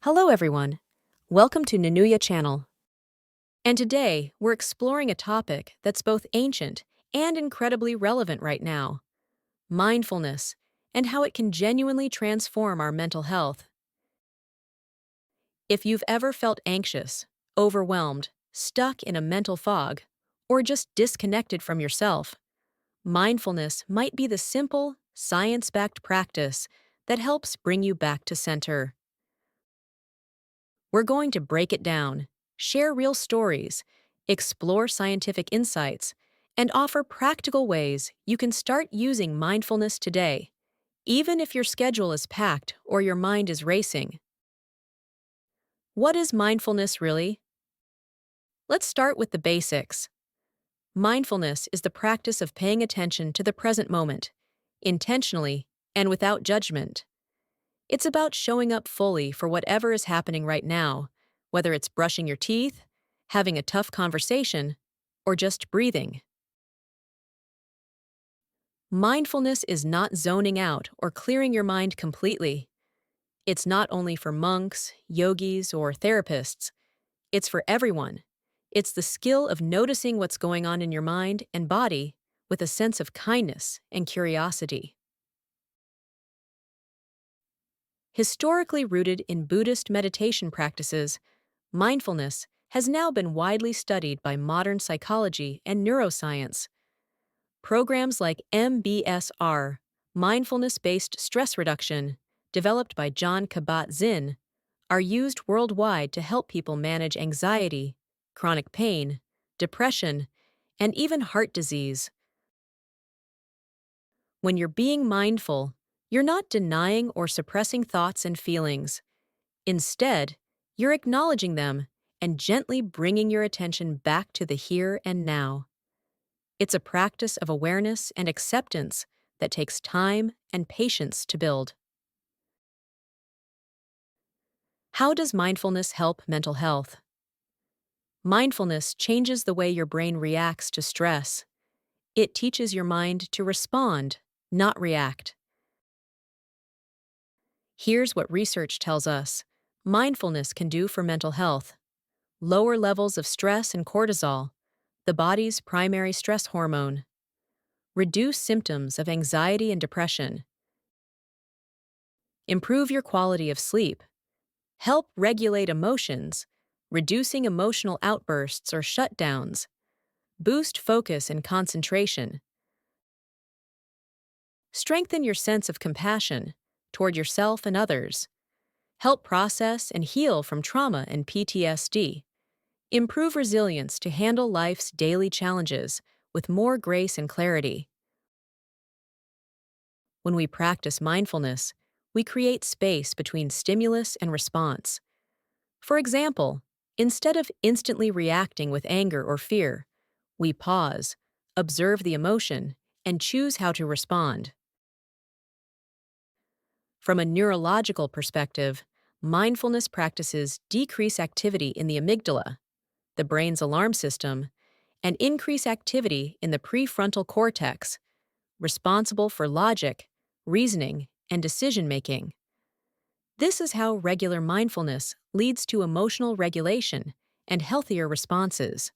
Hello everyone. Welcome to Nanuya channel. And today, we're exploring a topic that's both ancient and incredibly relevant right now: mindfulness, and how it can genuinely transform our mental health. If you've ever felt anxious, overwhelmed, stuck in a mental fog, or just disconnected from yourself, mindfulness might be the simple, science-backed practice that helps bring you back to center. We're going to break it down, share real stories, explore scientific insights, and offer practical ways you can start using mindfulness today, even if your schedule is packed or your mind is racing. What is mindfulness really? Let's start with the basics. Mindfulness is the practice of paying attention to the present moment, intentionally and without judgment. It's about showing up fully for whatever is happening right now, whether it's brushing your teeth, having a tough conversation, or just breathing. Mindfulness is not zoning out or clearing your mind completely. It's not only for monks, yogis, or therapists. It's for everyone. It's the skill of noticing what's going on in your mind and body with a sense of kindness and curiosity. Historically rooted in Buddhist meditation practices, mindfulness has now been widely studied by modern psychology and neuroscience. Programs like MBSR, mindfulness-based stress reduction, developed by John Kabat-Zinn, are used worldwide to help people manage anxiety, chronic pain, depression, and even heart disease. When you're being mindful, you're not denying or suppressing thoughts and feelings. Instead, you're acknowledging them and gently bringing your attention back to the here and now. It's a practice of awareness and acceptance that takes time and patience to build. How does mindfulness help mental health? Mindfulness changes the way your brain reacts to stress. It teaches your mind to respond, not react. Here's what research tells us mindfulness can do for mental health: lower levels of stress and cortisol, the body's primary stress hormone; reduce symptoms of anxiety and depression; improve your quality of sleep; help regulate emotions, reducing emotional outbursts or shutdowns; boost focus and concentration; strengthen your sense of compassion toward yourself and others; help process and heal from trauma and PTSD; improve resilience to handle life's daily challenges with more grace and clarity. When we practice mindfulness, we create space between stimulus and response. For example, instead of instantly reacting with anger or fear, we pause, observe the emotion, and choose how to respond. From a neurological perspective, mindfulness practices decrease activity in the amygdala, the brain's alarm system, and increase activity in the prefrontal cortex, responsible for logic, reasoning, and decision-making. This is how regular mindfulness leads to emotional regulation and healthier responses.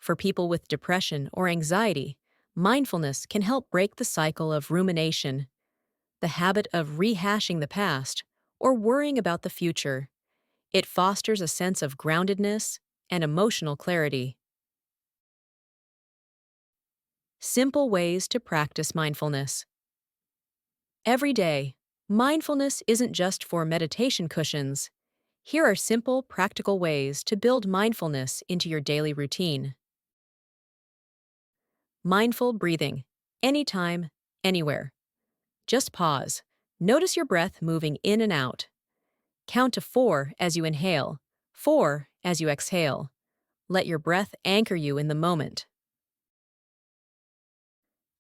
For people with depression or anxiety, mindfulness can help break the cycle of rumination, the habit of rehashing the past or worrying about the future. It fosters a sense of groundedness and emotional clarity. Simple ways to practice mindfulness. Every day, mindfulness isn't just for meditation cushions. Here are simple, practical ways to build mindfulness into your daily routine. Mindful breathing. Anytime, anywhere. Just pause. Notice your breath moving in and out. Count to 4 as you inhale, 4 as you exhale. Let your breath anchor you in the moment.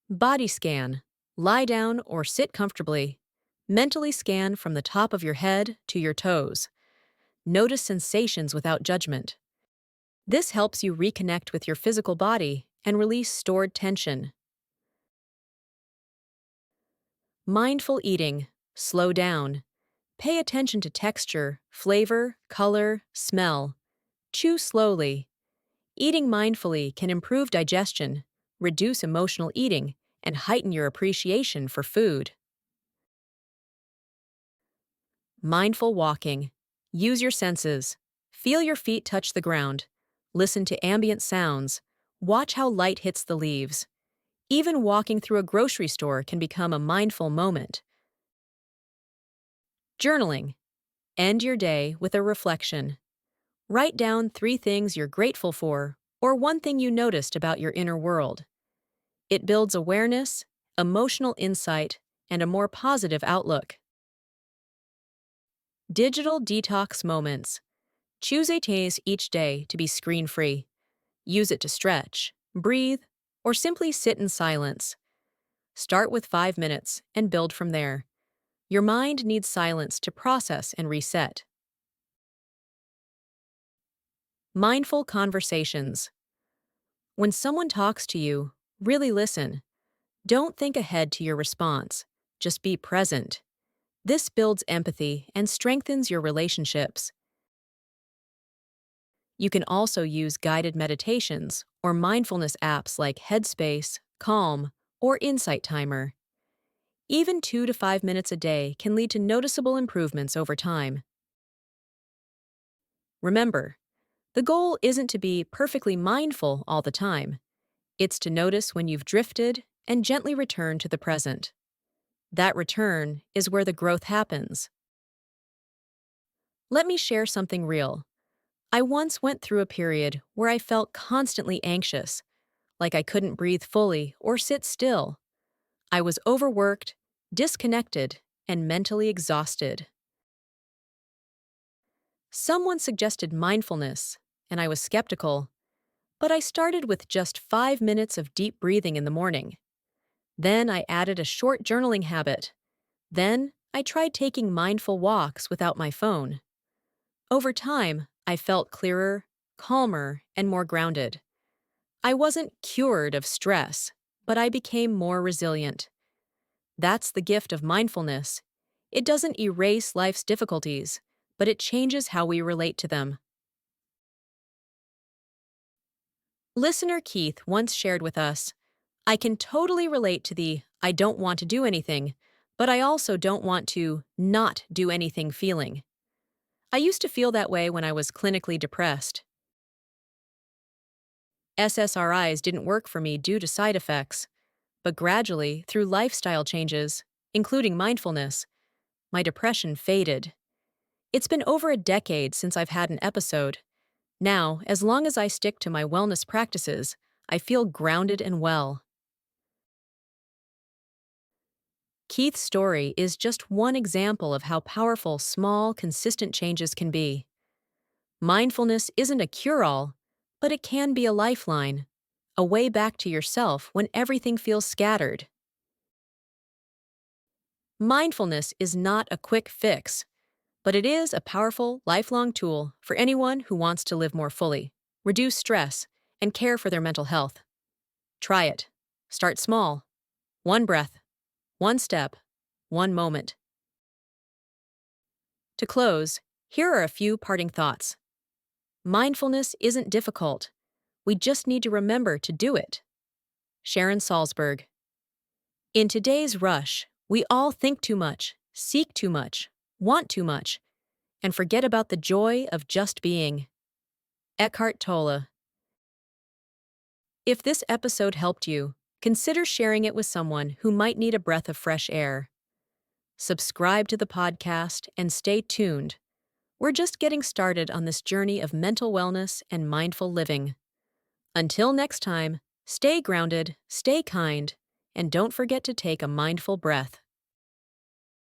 Body scan. Lie down or sit comfortably. Mentally scan from the top of your head to your toes. Notice sensations without judgment. This helps you reconnect with your physical body and release stored tension. Mindful eating. Slow down. Pay attention to texture, flavor, color, smell. Chew slowly. Eating mindfully can improve digestion, reduce emotional eating, and heighten your appreciation for food. Mindful walking. Use your senses. Feel your feet touch the ground. Listen to ambient sounds. Watch how light hits the leaves. Even walking through a grocery store can become a mindful moment. Journaling. End your day with a reflection. Write down 3 things you're grateful for or one thing you noticed about your inner world. It builds awareness, emotional insight, and a more positive outlook. Digital detox moments. Choose a days each day to be screen-free. Use it to stretch, breathe, or simply sit in silence. Start with 5 minutes and build from there. Your mind needs silence to process and reset. Mindful conversations. When someone talks to you, really listen. Don't think ahead to your response. Just be present. This builds empathy and strengthens your relationships. You can also use guided meditations or mindfulness apps like Headspace, Calm, or Insight Timer. Even 2 to 5 minutes a day can lead to noticeable improvements over time. Remember, the goal isn't to be perfectly mindful all the time. It's to notice when you've drifted and gently return to the present. That return is where the growth happens. Let me share something real. I once went through a period where I felt constantly anxious, like I couldn't breathe fully or sit still. I was overworked, disconnected, and mentally exhausted. Someone suggested mindfulness, and I was skeptical, but I started with just 5 minutes of deep breathing in the morning. Then I added a short journaling habit. Then I tried taking mindful walks without my phone. Over time, I felt clearer, calmer, and more grounded. I wasn't cured of stress, but I became more resilient. That's the gift of mindfulness. It doesn't erase life's difficulties, but it changes how we relate to them. Listener Keith once shared with us, "I can totally relate to the 'I don't want to do anything, but I also don't want to not do anything' feeling. I used to feel that way when I was clinically depressed. SSRIs didn't work for me due to side effects, but gradually, through lifestyle changes, including mindfulness, my depression faded. It's been over a decade since I've had an episode. Now, as long as I stick to my wellness practices, I feel grounded and well." Keith's story is just one example of how powerful small, consistent changes can be. Mindfulness isn't a cure-all, but it can be a lifeline, a way back to yourself when everything feels scattered. Mindfulness is not a quick fix, but it is a powerful, lifelong tool for anyone who wants to live more fully, reduce stress, and care for their mental health. Try it. Start small. One breath, one step, one moment. To close, here are a few parting thoughts. Mindfulness isn't difficult. We just need to remember to do it. Sharon Salzberg. In today's rush, we all think too much, seek too much, want too much, and forget about the joy of just being. Eckhart Tolle. If this episode helped you, consider sharing it with someone who might need a breath of fresh air. Subscribe to the podcast and stay tuned. We're just getting started on this journey of mental wellness and mindful living. Until next time, stay grounded, stay kind, and don't forget to take a mindful breath.